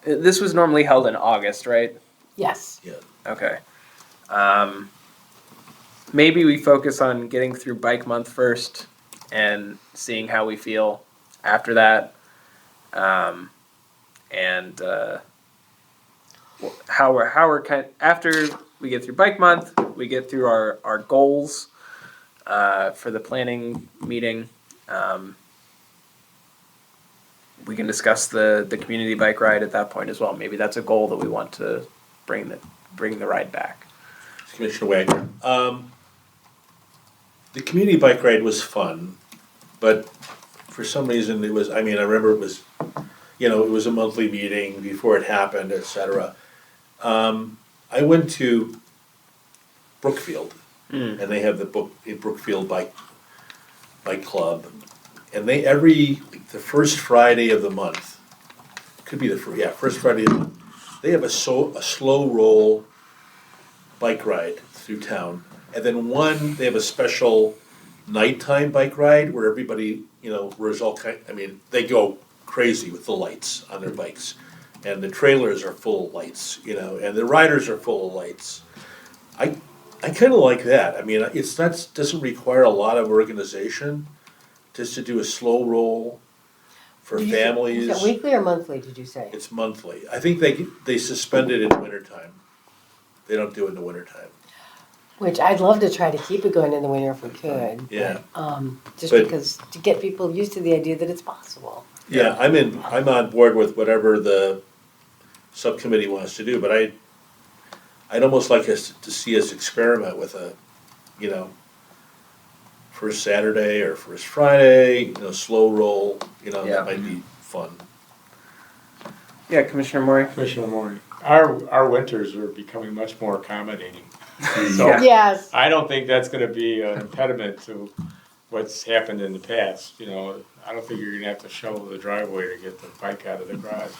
this was normally held in August, right? Yes. Yeah. Okay. Maybe we focus on getting through Bike Month first and seeing how we feel after that. And how we're after we get through Bike Month, we get through our goals for the planning meeting. We can discuss the community bike ride at that point as well. Maybe that's a goal that we want to bring the ride back. Commissioner Wagner. The community bike ride was fun, but for some reason it was, I remember it was, it was a monthly meeting before it happened, et cetera. I went to Brookfield, and they have the Brookfield Bike Club, and they the first Friday of the month, could be first Friday of the month, they have a slow roll bike ride through town, and then they have a special nighttime bike ride where everybody, wears all they go crazy with the lights on their bikes, and the trailers are full of lights, and the riders are full of lights. I kind of like that. Doesn't require a lot of organization, just to do a slow roll for families. Is that weekly or monthly, did you say? It's monthly. I think they suspend it in the wintertime. They don't do it in the wintertime. Which I'd love to try to keep it going in the winter if we could. Yeah. Just But- because, to get people used to the idea that it's possible. Yeah, I'm on board with whatever the subcommittee wants to do, but I'd almost like us to see us experiment with a, first Saturday or first Friday, slow roll, Yeah. that might be fun. Yeah, Commissioner Maury. Commissioner Moore, our winters are becoming much more accommodating. So Yeah. Yes. I don't think that's gonna be an impediment to what's happened in the past, I don't think you're gonna have to shovel the driveway to get the bike out of the garage,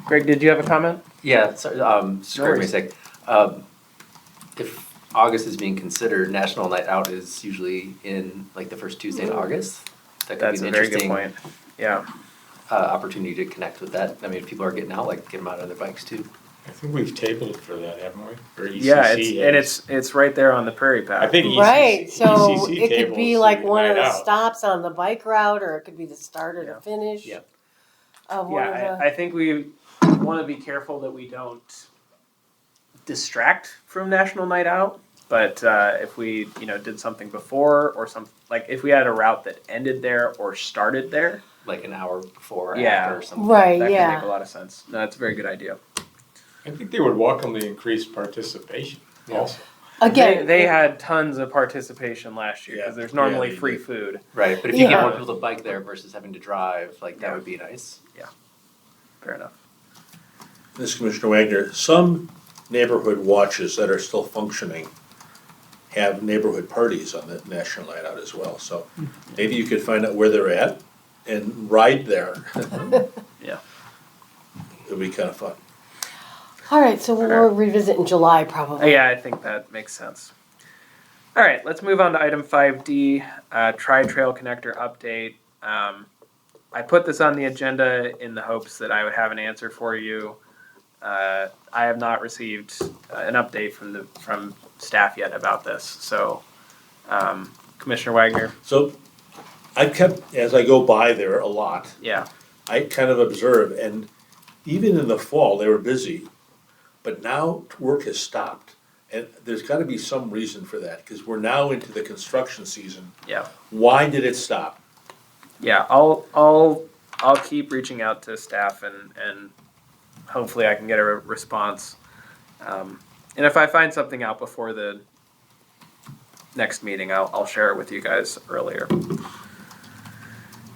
Greg, did you have a comment? Yeah, so, just correct me a sec. If August is being considered, National Night Out is usually in like the first Tuesday in August. That could That's be a an very good interesting point. Yeah. opportunity to connect with that. If people are getting out, like get them out on their bikes too. I think we've tabled for that, haven't we? Or ECC Yeah, has. it's right there on the prairie path. I think Right, so ECC it could be tables like the one of night the out. stops on the bike route, or it could be the start or Yeah. the finish. Yeah. Of one of Yeah, the. I think we want to be careful that we don't distract from National Night Out. But if we, did something before or like if we had a route that ended there or started there, Like an hour before, Yeah. after, or something. Right, that yeah. could make a lot of sense. No, that's a very good idea. I think they would welcome the increased participation also. Again, They had tons of participation last year because Yeah. there's normally Yeah, they free did. food. Right, but if you get Yeah. more people to bike there versus having to drive, like, that Yeah. would be nice. Fair enough. This is Commissioner Wagner, some neighborhood watches that are still functioning have neighborhood parties on the National Night Out as well, so maybe you could find out where they're at and ride there. Yeah. It'd be kind of fun. all right, so we'll revisit in July probably. Yeah, I think that makes sense. All right, let's move on to item 5D, Tri-Trail Connector update. I put this on the agenda in the hopes that I would have an answer for you. I have not received an update from staff yet about this. So, Commissioner Wagner, So I kept, as I go by there a lot, yeah, I kind of observe, and even in the fall, they were busy, but now work has stopped. And there's gotta be some reason for that, because we're now into the construction season. yeah, Why did it stop? yeah. I'll keep reaching out to staff and hopefully I can get a response. And if I find something out before the next meeting, I'll share it with you guys earlier.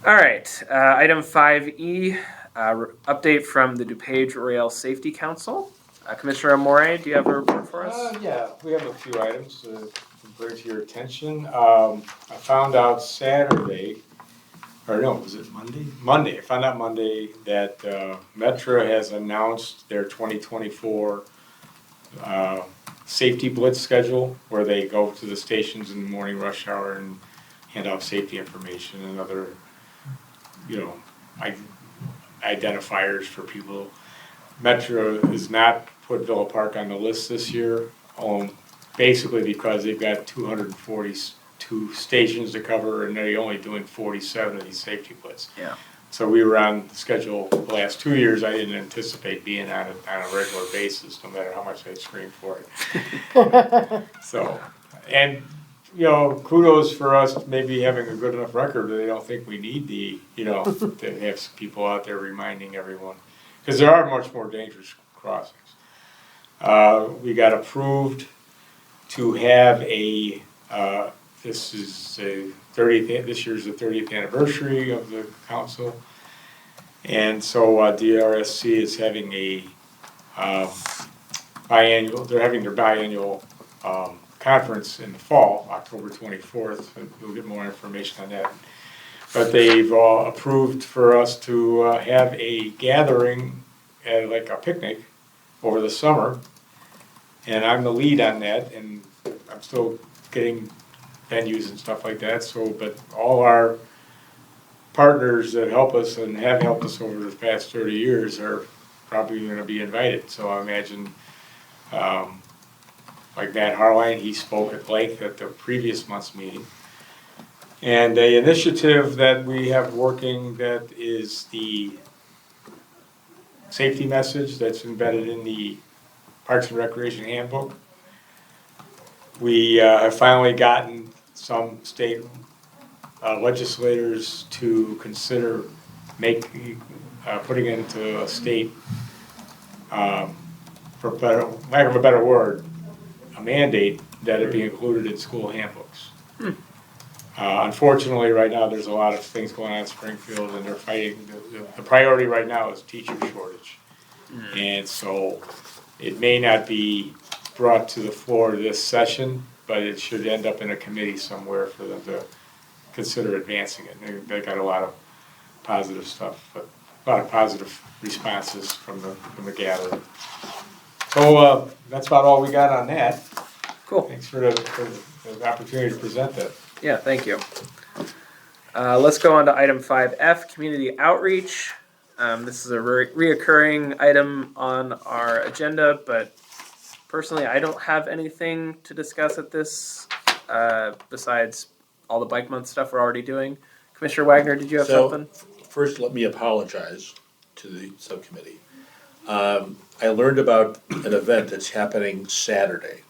All right, item 5E, update from the DuPage Rail Safety Council. Commissioner Amore, do you have a report for us? Yeah, we have a few items to bring to your attention. I found out Saturday, or no, was it Monday? Monday, I found out Monday that Metro has announced their 2024 safety blitz schedule, where they go to the stations in the morning rush hour and hand out safety information and other, identifiers for people. Metro has not put Villa Park on the list this year, basically because they've got 242 stations to cover and they're only doing 47 of these safety blitz. Yeah. So we were on the schedule the last 2 years. I didn't anticipate being on it on a regular basis, no matter how much I screamed for it. So, and kudos for us maybe having a good enough record that they don't think we need to have some people out there reminding everyone. Because there are much more dangerous crossings. We got approved to have this year's the 30th anniversary of the council. And so DRSC is having they're having their biannual conference in the fall, October 24th, and we'll get more information on that. But they've approved for us to have a gathering, like a picnic, over the summer. And I'm the lead on that, and I'm still getting venues and stuff like that. So, but all our partners that help us and have helped us over the past 30 years are probably going to be invited. So I imagine, like Matt Harline, he spoke at length at the previous month's meeting. And a initiative that we have working that is the safety message that's embedded in the Parks and Recreation Handbook. We have finally gotten some state legislators to consider putting into a state, for lack of a better word, a mandate that it be included in school handbooks. Unfortunately, right now, there's a lot of things going on in Springfield, and they're fighting. The priority right now is teacher shortage. And so it may not be brought to the floor this session, but it should end up in a committee somewhere for them to consider advancing it. They got a lot of positive stuff, but a lot of positive responses from the gathering. So that's about all we got on that. Cool. Thanks for the opportunity to present that. Yeah, thank you. Let's go on to item 5F, community outreach. This is a reoccurring item on our agenda, but personally, I don't have anything to discuss at this besides all the bike month stuff we're already doing. Commissioner Wagner, did you have something? First, let me apologize to the subcommittee. I learned about an event that's happening Saturday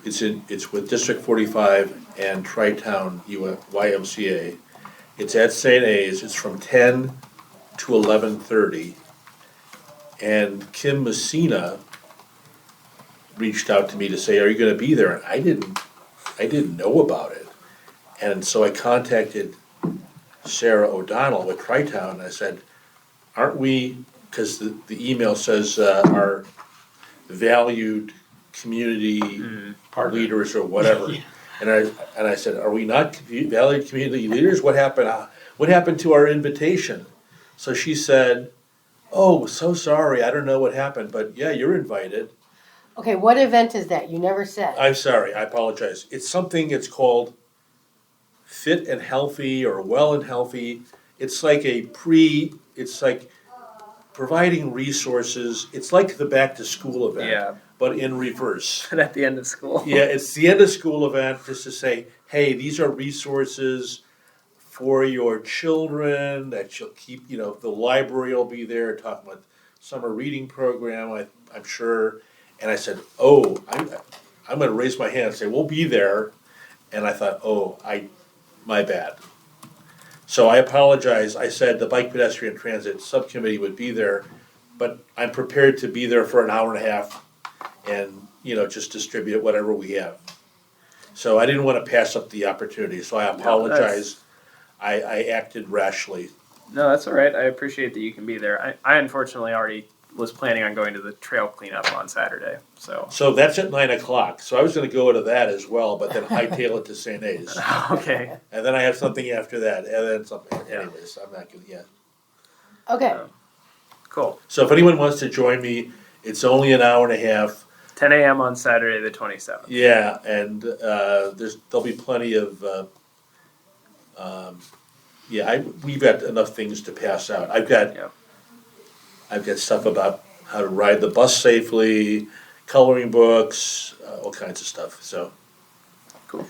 it's with District 45 and Tri-Town YMCA. It's at St. A's. It's from 10 to 11:30. And Kim Messina reached out to me to say, "Are you gonna be there?" And I didn't know about it. And so I contacted Sarah O'Donnell with Tri-Town, and I said, aren't we, because the email says our valued community leaders or whatever. And I said, are we not valued community leaders? What happened to our invitation? So she said, oh, so sorry, I don't know what happened, but yeah, you're invited. Okay, what event is that? You never said. I'm sorry, I apologize. It's called Fit and Healthy or Well and Healthy. It's like it's like providing resources. It's like the back to school event, Yeah. but in reverse. At the end of school. Yeah, it's the end of school event just to say, hey, these are resources for your children that you'll keep, the library will be there talking about summer reading program, I'm sure. And I said, oh, I'm gonna raise my hand and say, we'll be there. And I thought, my bad. So I apologize. I said the Bike Pedestrian Transit Subcommittee would be there, but I'm prepared to be there for an hour and a half and, just distribute whatever we have. So I didn't want to pass up the opportunity, so I apologize. I acted rashly. No, that's all right. I appreciate that you can be there. I unfortunately already was planning on going to the trail cleanup on Saturday, so. So that's at 9:00. So I was gonna go to that as well, but then hightail it to St. A's. Okay. And then I have something after that, and then something, Yeah. anyways, I'm not gonna, Okay, Cool. So if anyone wants to join me, it's only an hour and a half. 10 a.m. on Saturday the 27th. Yeah, and there'll be plenty of, we've got enough things to pass out. I've got stuff about how to ride the bus safely, coloring books, all kinds of stuff, so. Cool.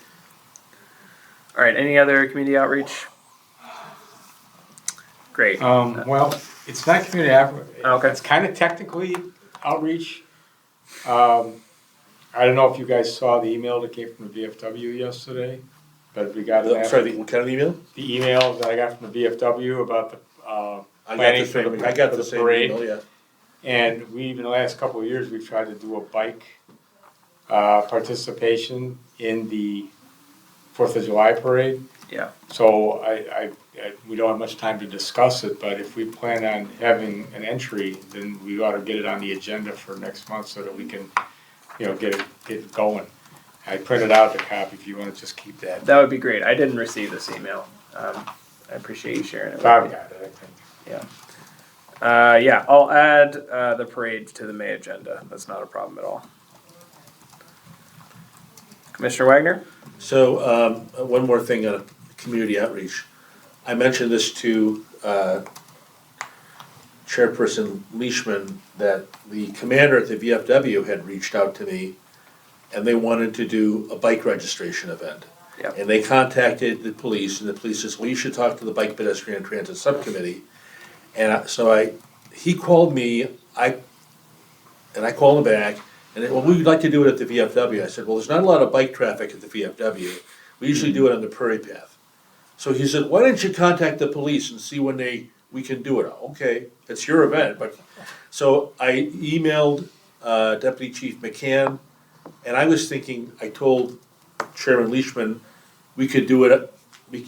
All right, any other community outreach? Great. Well, it's not community outreach. Okay. It's kind of technically outreach. I don't know if you guys saw the email that came from the VFW yesterday, but we got an Sorry, what kind of email? the email that I got from the VFW about the I planning for the got for the the same parade. email, yeah. And we, in the last couple of years, we've tried to do a bike participation in the 4th of July parade. Yeah. So we don't have much time to discuss it, but if we plan on having an entry, then we ought to get it on the agenda for next month so that we can, get it going. I printed out the copy if you want to just keep that. That would be great. I didn't receive this email. I appreciate you sharing it with Bob me. got it, I think. Yeah. I'll add the parade to the May agenda. That's not a problem at all. Commissioner Wagner? So, one more thing on community outreach. I mentioned this to Chairperson Leishman, that the commander at the VFW had reached out to me and they wanted to do a bike registration event. Yep. And they contacted the police, and the police says, well, you should talk to the Bike Pedestrian Transit Subcommittee. And he called me, I called him back, and well, we'd like to do it at the VFW. I said, well, there's not a lot of bike traffic at the VFW. We usually do it on the Prairie Path. So he said, why don't you contact the police and see when we can do it? Okay, it's your event, but, so I emailed Deputy Chief McCann, and I was thinking, I told Chairman Leishman, we could do it, we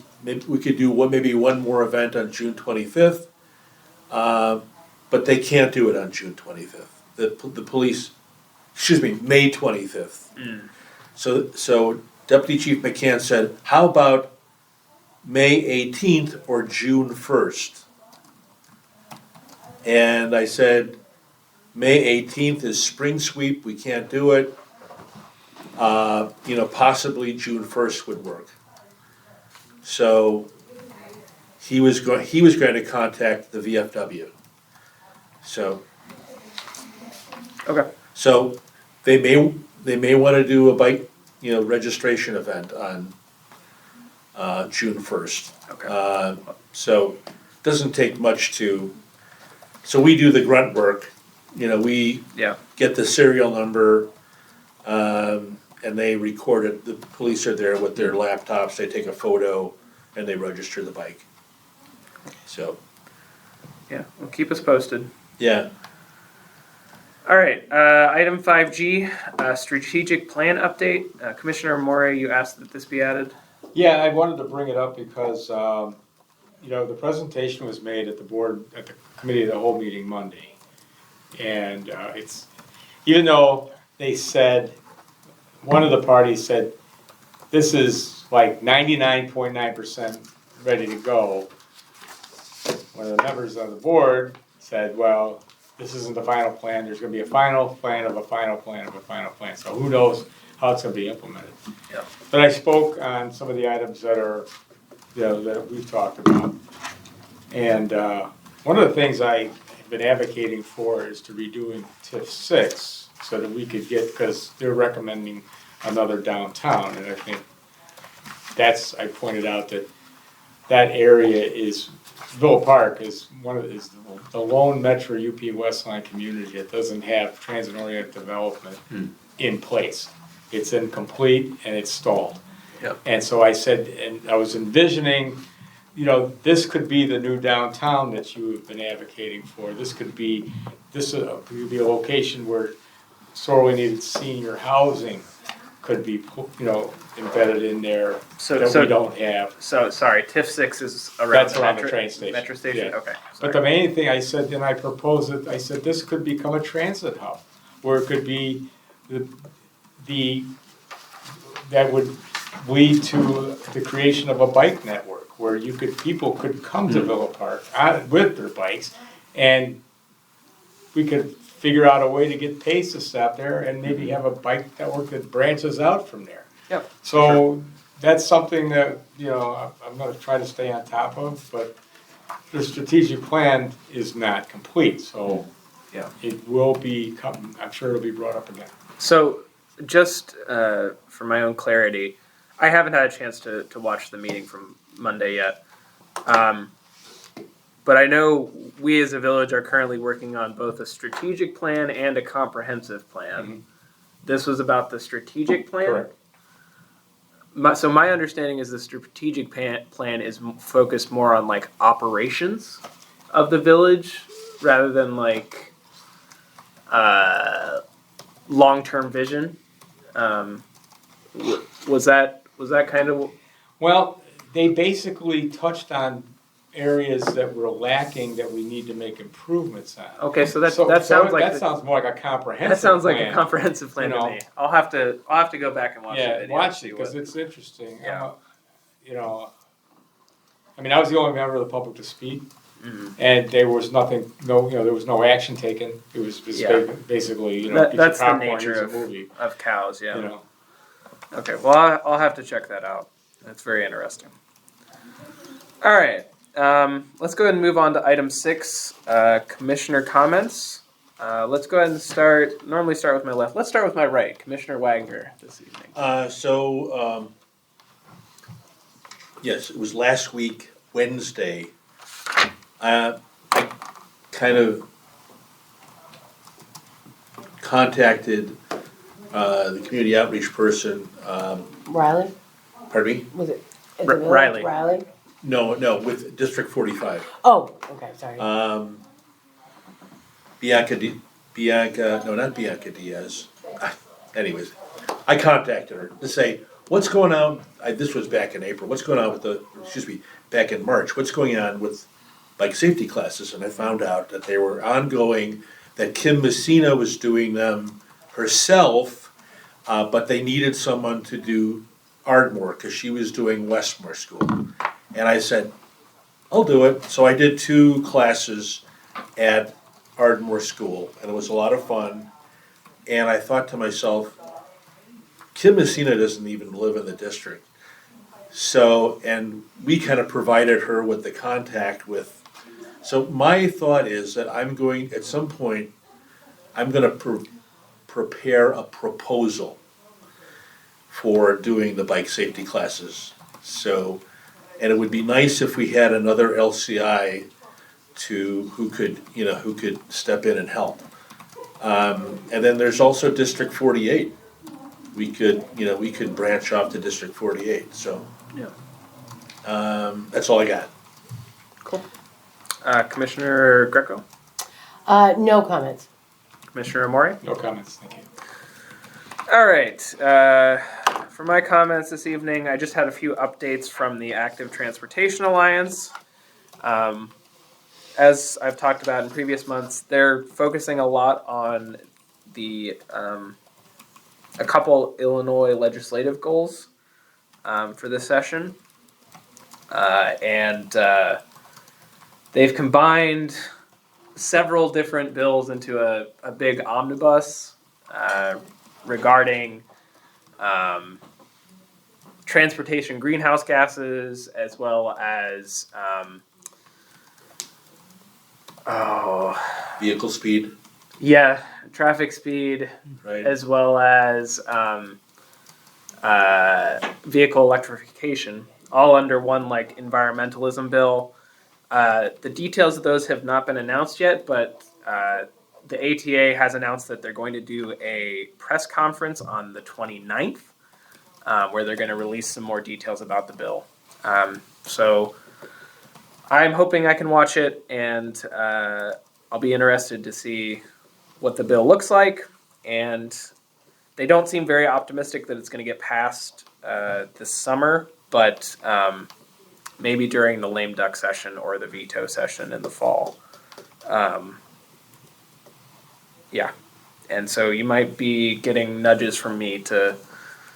could do maybe one more event on June 25th, but they can't do it on June 25th. The police, May 25th. So Deputy Chief McCann said, how about May 18th or June 1st? And I said, May 18th is spring sweep, we can't do it. Possibly June 1st would work. So he was going to contact the VFW. So, Okay. so they may want to do a bike, registration event on, June 1st. Okay. So, doesn't take much so we do the grunt work, we Yeah. get the serial number, and they record it, the police are there with their laptops, they take a photo, and they register the bike. So, Yeah. Well, keep us posted. yeah, All right. Item 5G, strategic plan update. Commissioner Morey, you asked that this be added. Yeah, I wanted to bring it up because, the presentation was made at the committee of the whole meeting Monday. And even though they said, one of the parties said, this is like 99.9% ready to go. One of the members of the board said, well, this isn't the final plan, there's gonna be a final plan of a final plan of a final plan. So who knows how it's gonna be implemented. Yeah. But I spoke on some of the items that are, that we've talked about. And one of the things I have been advocating for is to redoing TIF 6 so that we could get, because they're recommending another downtown. And I think I pointed out that area is, Villa Park is the lone Metro UP Westline community that doesn't have transit-oriented development in place. It's incomplete and it's stalled. Yep. And so I said, and I was envisioning, this could be the new downtown that you have been advocating for. This could be a location where sorely needed senior housing could be, embedded in there that we don't have. So sorry, TIF 6 is around That's around the metro, train station. Metro station. Yeah. Okay. But the main thing I said, and I proposed it, I said this could become a transit hub, where it could be that would lead to the creation of a bike network, where people could come to Villa Park with their bikes, and we could figure out a way to get Pace to stop there, and maybe have a bike network that branches out from there. Yep. So that's something that, I'm gonna try to stay on top of, but the strategic plan is not complete, so Yeah. it will be, I'm sure it'll be brought up again. So just for my own clarity, I haven't had a chance to watch the meeting from Monday yet. But I know we as a village are currently working on both a strategic plan and a comprehensive plan. Mhm. This was about the strategic plan. Correct. So my understanding is the strategic plan is focused more on like operations of the village rather than like long-term vision. Was that kind of? Well, they basically touched on areas that were lacking that we need to make improvements on. Okay, so that sounds like that sounds more like a comprehensive. that sounds like plan. a comprehensive plan to me. I'll have to go back and watch the Yeah, video. watch and see it because what- it's interesting. Yeah. I was the only member of the public to speak, Mhm. and there was nothing. There was no action taken. It was just Yeah. basically, That's the popcorn, nature here's a of movie. of cows. Yeah. You know. Okay, well, I'll have to check that out. That's very interesting. All right, let's go ahead and move on to item 6, commissioner comments. Let's go ahead and normally start with my left. Let's start with my right, Commissioner Wagner this evening. Yes, it was last week, Wednesday. I kind of contacted the community outreach person, Riley, pardon me? was it? Is R- it Riley. Riley? No, with District 45. Oh, okay, sorry. Not Bianca Diaz. Anyways, I contacted her to say, what's going on? This was back in April. What's going on back in March? What's going on with bike safety classes? And I found out that they were ongoing, that Kim Messina was doing them herself, but they needed someone to do Ardmore because she was doing Westmore School. And I said, I'll do it. So I did 2 classes at Ardmore School, and it was a lot of fun. And I thought to myself, Kim Messina doesn't even live in the district. So, and we kind of provided her with the contact with, so my thought is that I'm going, at some point, I'm gonna prepare a proposal for doing the bike safety classes. So, and it would be nice if we had another LCI who could step in and help. And then there's also District 48. We could branch off to District 48, so. Yeah. That's all I got. Cool. Commissioner Greco, No comments. Commissioner Amore. No comments, thank you. All right. For my comments this evening, I just had a few updates from the Active Transportation Alliance. As I've talked about in previous months, they're focusing a lot on the a couple Illinois legislative goals for this session, and they've combined several different bills into a big omnibus regarding transportation greenhouse gases, as well as Vehicle speed, traffic speed, right? as well as vehicle electrification, all under one like environmentalism bill. The details of those have not been announced yet, but the ATA has announced that they're going to do a press conference on the 29th, where they're going to release some more details about the bill. So I'm hoping I can watch it, and I'll be interested to see what the bill looks like. And they don't seem very optimistic that it's going to get passed this summer, but maybe during the lame duck session or the veto session in the fall. And so you might be getting nudges from me to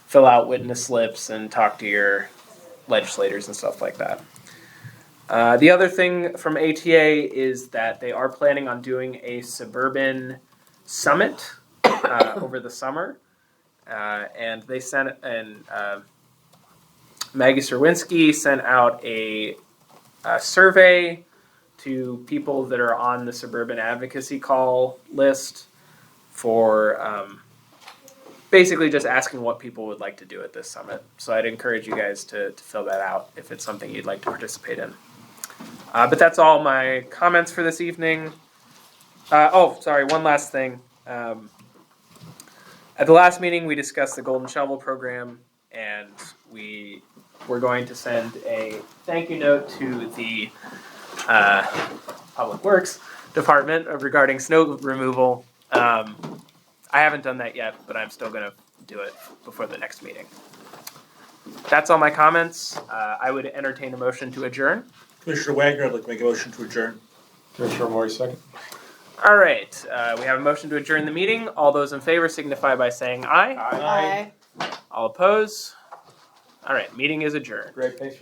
fill out witness slips and talk to your legislators and stuff like that. The other thing from ATA is that they are planning on doing a suburban summit over the summer. And they sent, and Maggie Serwinski sent out a survey to people that are on the suburban advocacy call list for basically just asking what people would like to do at this summit. So I'd encourage you guys to fill that out if it's something you'd like to participate in. But that's all my comments for this evening. One last thing. At the last meeting, we discussed the Golden Shovel program, and we were going to send a thank you note to the Public Works Department regarding snow removal. I haven't done that yet, but I'm still going to do it before the next meeting. That's all my comments. I would entertain a motion to adjourn. Commissioner Wagner, I'd like to make a motion to adjourn. Commissioner Moore, second. All right. We have a motion to adjourn the meeting. All those in favor signify by saying aye. Aye. All opposed? All right. Meeting is adjourned. Great, thanks for